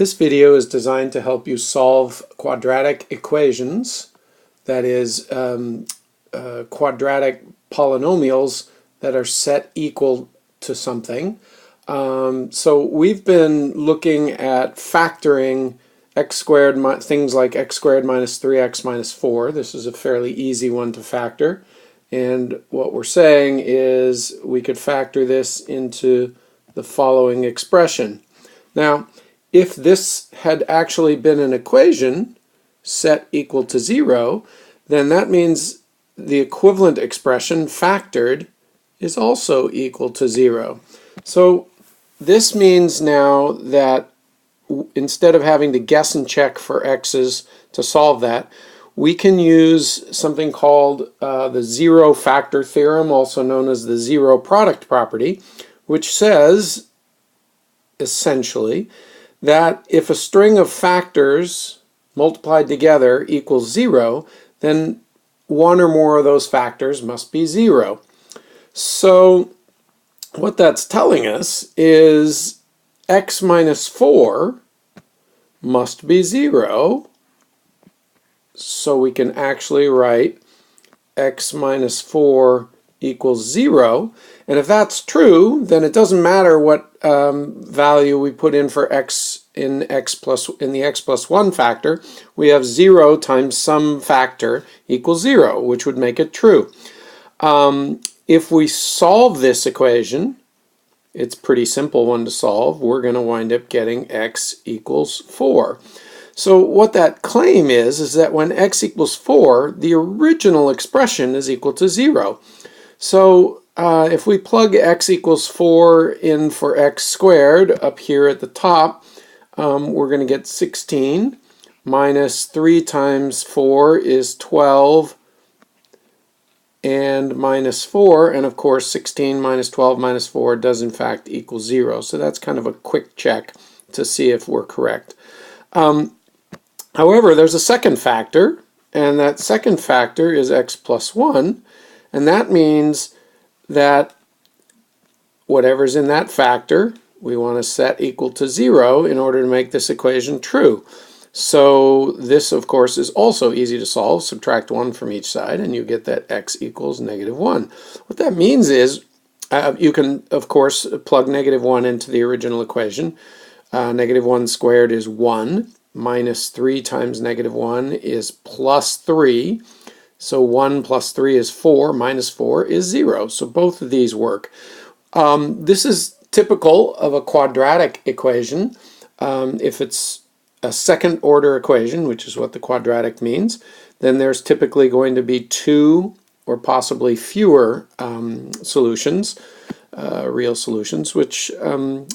This video is designed to help you solve quadratic equations, that is, quadratic polynomials that are set equal to something. So we've been looking at factoring x squared, things like x squared minus 3x minus 4. This is a fairly easy one to factor. And what we're saying is we could factor this into the following expression. Now, if this had actually been an equation set equal to 0, then that means the equivalent expression factored is also equal to 0. So this means now that instead of having to guess and check for x's to solve that, we can use something called the zero factor theorem, also known as the zero product property, which says essentially that if a string of factors multiplied together equals 0, then one or more of those factors must be 0. So what that's telling us is x minus 4 must be 0, so we can actually write x minus 4 equals 0. And if that's true, then it doesn't matter what value we put in for x in the x plus 1 factor. We have 0 times some factor equals 0, which would make it true. If we solve this equation, it's a pretty simple one to solve. We're going to wind up getting x equals 4. So what that claim is that when x equals 4, the original expression is equal to 0. So if we plug x equals 4 in for x squared up here at the top, we're going to get 16 minus 3 times 4 is 12, and minus 4, and of course 16 minus 12 minus 4 does in fact equal 0. So that's kind of a quick check to see if we're correct. However, there's a second factor, and that second factor is x plus 1, and that means that whatever's in that factor we want to set equal to 0 in order to make this equation true. So this, of course, is also easy to solve. Subtract 1 from each side, and you get that x equals negative 1. What that means is you can, of course, plug negative 1 into the original equation. Negative 1 squared is 1. Minus 3 times negative 1 is plus 3. So 1 plus 3 is 4. Minus 4 is 0. So both of these work. This is typical of a quadratic equation. If it's a second order equation, which is what the quadratic means, then there's typically going to be 2 or possibly fewer solutions, real solutions, which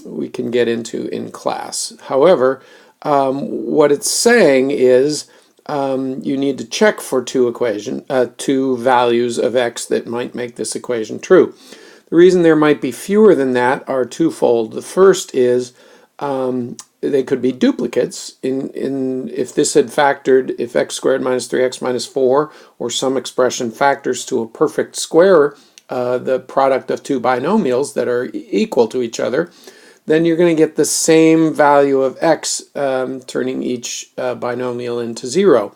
we can get into in class. However, what it's saying is you need to check for two values of x that might make this equation true. The reason there might be fewer than that are twofold. The first is they could be duplicates. If this had factored, if x squared minus 3x minus 4, or some expression factors to a perfect square, the product of two binomials that are equal to each other, then you're going to get the same value of x, turning each binomial into 0.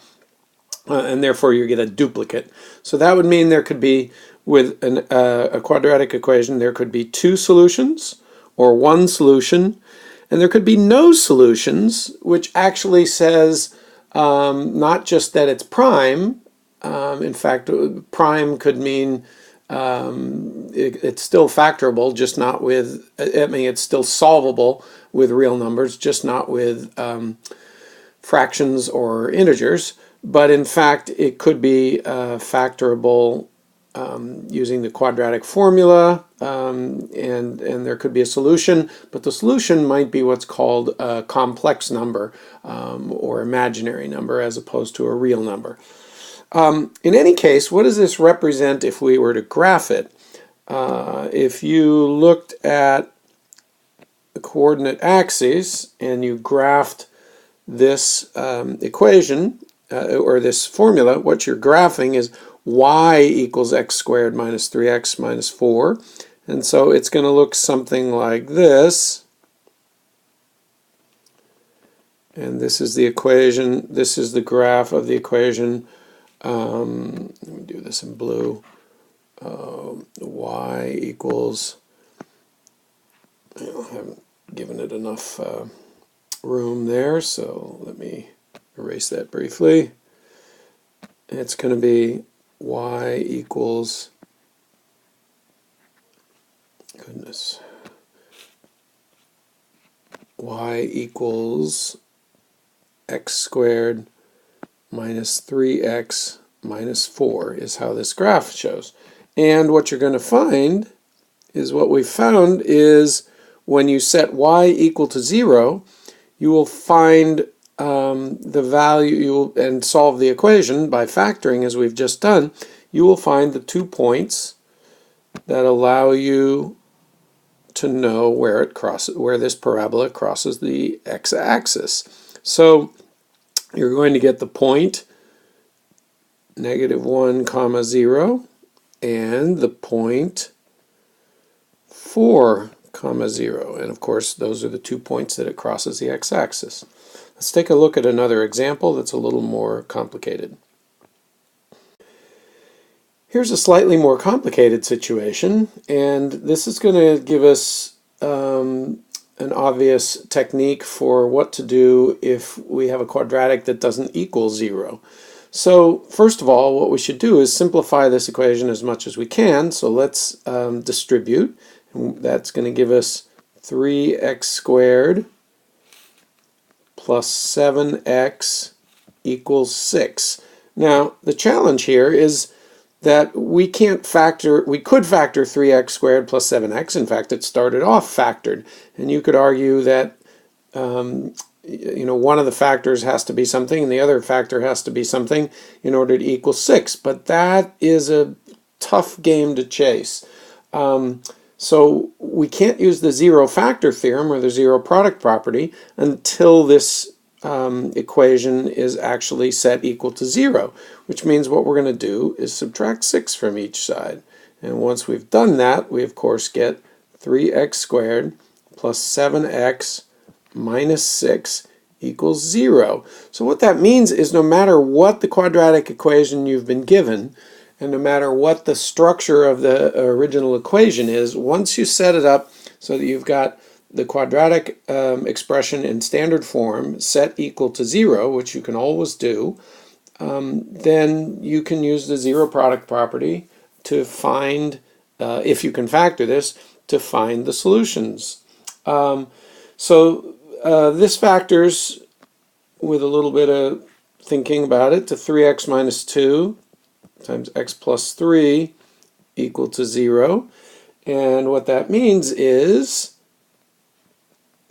And therefore you get a duplicate. So that would mean there could be, with a quadratic equation, there could be 2 solutions or 1 solution, and there could be no solutions, which actually says not just that it's prime. In fact, prime could mean it's still factorable, just not with, I mean, it's still solvable with real numbers, just not with fractions or integers. But in fact, it could be factorable using the quadratic formula, and there could be a solution, but the solution might be what's called a complex number or imaginary number as opposed to a real number. In any case, what does this represent if we were to graph it? If you looked at the coordinate axes and you graphed this equation or this formula, what you're graphing is y equals x squared minus 3x minus 4. And so it's going to look something like this. And this is the equation. This is the graph of the equation. Let me do this in blue. Y equals, I haven't given it enough room there, so let me erase that briefly. It's going to be y equals, goodness, y equals x squared minus 3x minus 4 is how this graph shows. And what you're going to find is what we found is when you set y equal to 0, you will find the value and solve the equation by factoring, as we've just done. You will find the 2 points that allow you to know where it crosses, where this parabola crosses the x-axis. So you're going to get the point -1, 0 and the point 4, 0. And of course, those are the 2 points that it crosses the x-axis. Let's take a look at another example that's a little more complicated. Here's a slightly more complicated situation, and this is going to give us an obvious technique for what to do if we have a quadratic that doesn't equal 0. So first of all, what we should do is simplify this equation as much as we can. So let's distribute. And that's going to give us 3x squared plus 7x equals 6. Now, the challenge here is that we could factor 3x squared plus 7x. In fact, it started off factored. And you could argue that one of the factors has to be something and the other factor has to be something in order to equal 6. But that is a tough game to chase. So we can't use the zero factor theorem or the zero product property until this equation is actually set equal to 0, which means what we're going to do is subtract 6 from each side. And once we've done that, we of course get 3x squared plus 7x minus 6 equals 0. So what that means is no matter what the quadratic equation you've been given, and no matter what the structure of the original equation is, once you set it up so that you've got the quadratic expression in standard form set equal to 0, which you can always do, then you can use the zero product property to find, if you can factor this, to find the solutions. This factors, with a little bit of thinking about it, to 3x minus 2 times x plus 3 equal to 0. And what that means is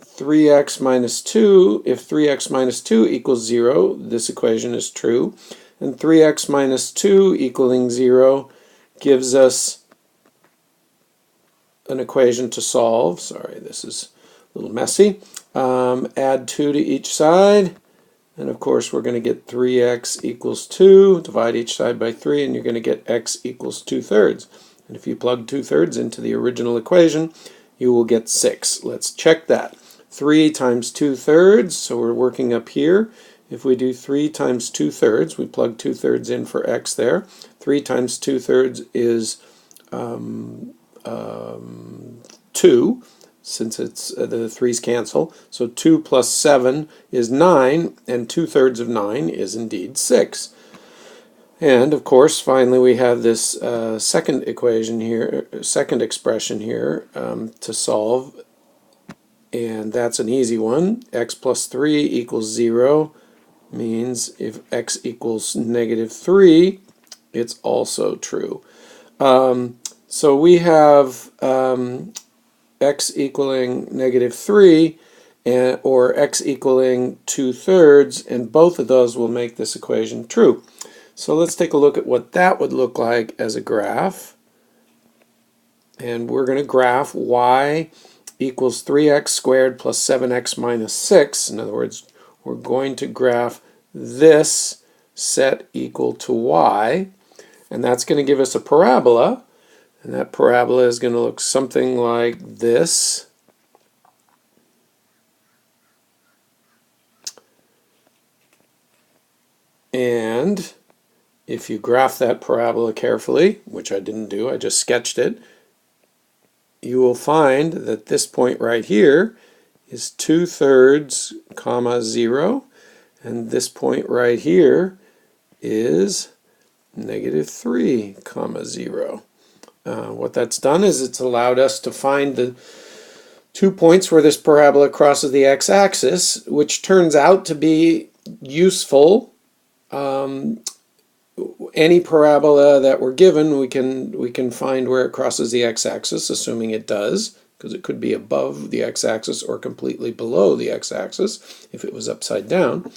3x minus 2, if 3x minus 2 equals 0, this equation is true. And 3x minus 2 equaling 0 gives us an equation to solve. Sorry, this is a little messy. Add 2 to each side. And of course, we're going to get 3x equals 2. Divide each side by 3, and you're going to get x equals 2/3. And if you plug 2/3 into the original equation, you will get 6. Let's check that. 3 times 2/3, so we're working up here. If we do 3 times 2/3, we plug 2/3 in for x there. 3 times 2/3 is 2. Since it's the 3's cancel. So 2 plus 7 is 9, and 2/3 of 9 is indeed 6. And of course, finally, we have this second equation here, second expression here to solve, and that's an easy one. X plus 3 equals 0 means if x equals -3, it's also true. So we have x equaling -3 or x equaling 2/3, and both of those will make this equation true. So let's take a look at what that would look like as a graph. And we're going to graph y equals 3x squared plus 7x minus 6. In other words, we're going to graph this set equal to y, and that's going to give us a parabola. And that parabola is going to look something like this. And if you graph that parabola carefully, which I didn't do, I just sketched it, you will find that this point right here is 2/3, 0, and this point right here is -3, 0. What that's done is it's allowed us to find the 2 points where this parabola crosses the x-axis, which turns out to be useful. Any parabola that we're given, we can find where it crosses the x-axis, assuming it does, because it could be above the x-axis or completely below the x-axis if it was upside down.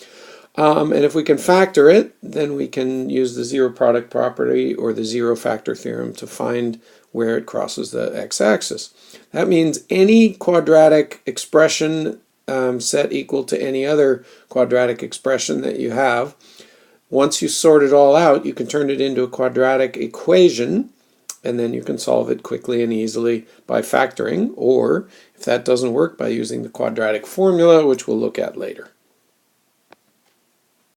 And if we can factor it, then we can use the zero product property or the zero factor theorem to find where it crosses the x-axis. That means any quadratic expression set equal to any other quadratic expression that you have, once you sort it all out, you can turn it into a quadratic equation, and then you can solve it quickly and easily by factoring, or if that doesn't work, by using the quadratic formula, which we'll look at later.